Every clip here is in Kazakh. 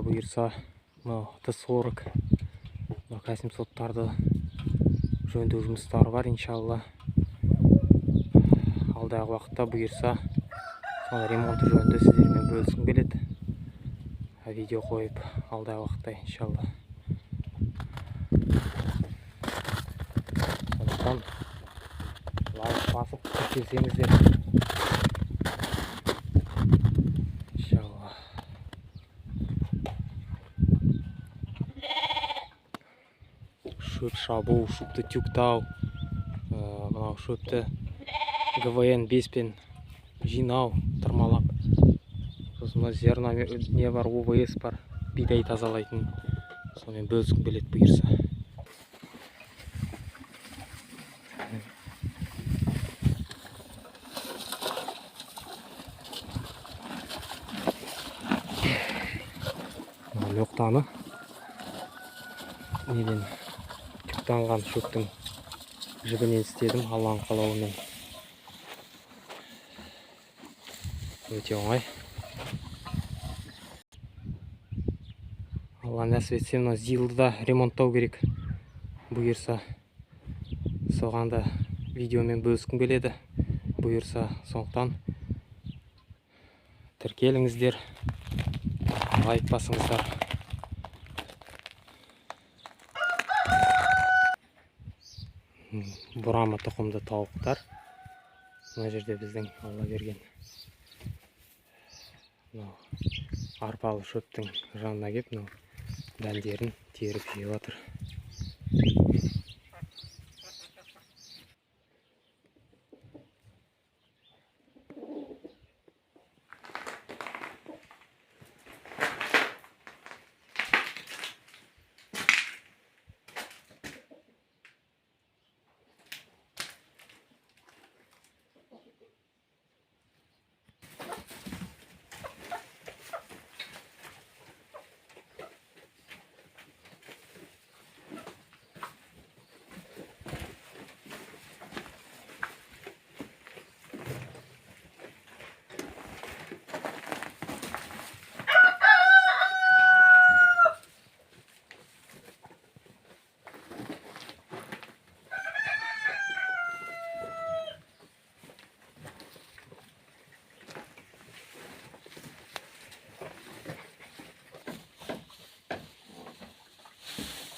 бұйырса Т-40 К-700-тарды жөндеу жұмыстары бар, иншалла. Алдағы уақытта бұйырса соны ремонты жөнінде сіздермен бөліскім келеді. Видео қойып алдағы уақытта, иншалла. Сондықтан лайк басып келсеңіздер, иншалла. Шөп шабу, шөпті тюктау, мынау шөпті ГВН 5-пен жинау, тырмалап. Сосын зерна не бар, ОВС бар, бидай тазалайтын. Сонымен бөліскім келеді бұйырса. Лоқтаны неден түктанған шөптің жібінен істедім, Алланың қалауымен. Өте оңай. Алла нәсіп етсе, мына зилды да ремонттау керек бұйырса. Соған да видеомен бөліскім келеді бұйырса. Сондықтан тіркеліңіздер, лайк басыңыздар. Бұрама тұқымды тауықтар. Мына жерде біздің Алла берген арпалы шөптің жанына кеп, дәндерін теріп жеп жатыр.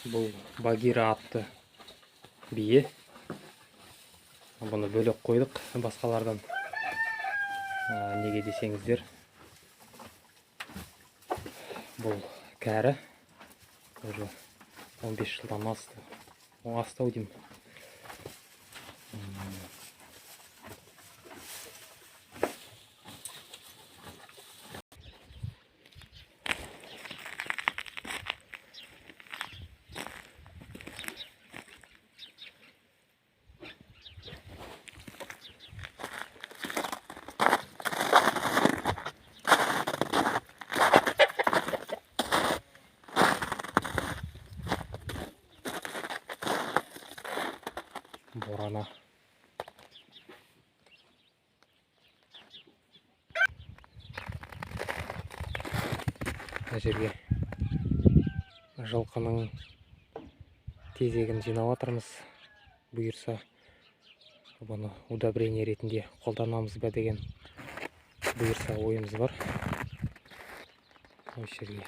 Бұл Багира атты бие. Бұны бөлек қойдық басқалардан. Неге десеңіздер, бұл кәрі. Уже 15 жылдан асты. Астау деймін. Борана. Мына жерге жылқының тезегін жинап жатырмыз. Бұйырса бұны удобрение ретінде қолданамыз ба деген бұйырса ойымыз бар. Осы жерге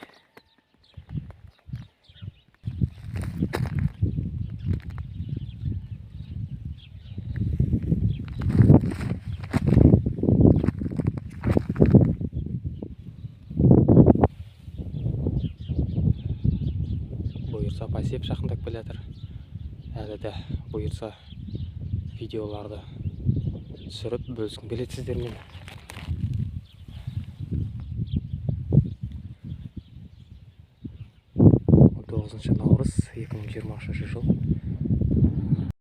бұйырса посеп жақындап келе жатыр. Әлі де бұйырса видеоларды түсіріп бөліскім келеді сіздермен. 19 наурыз 2023 жыл.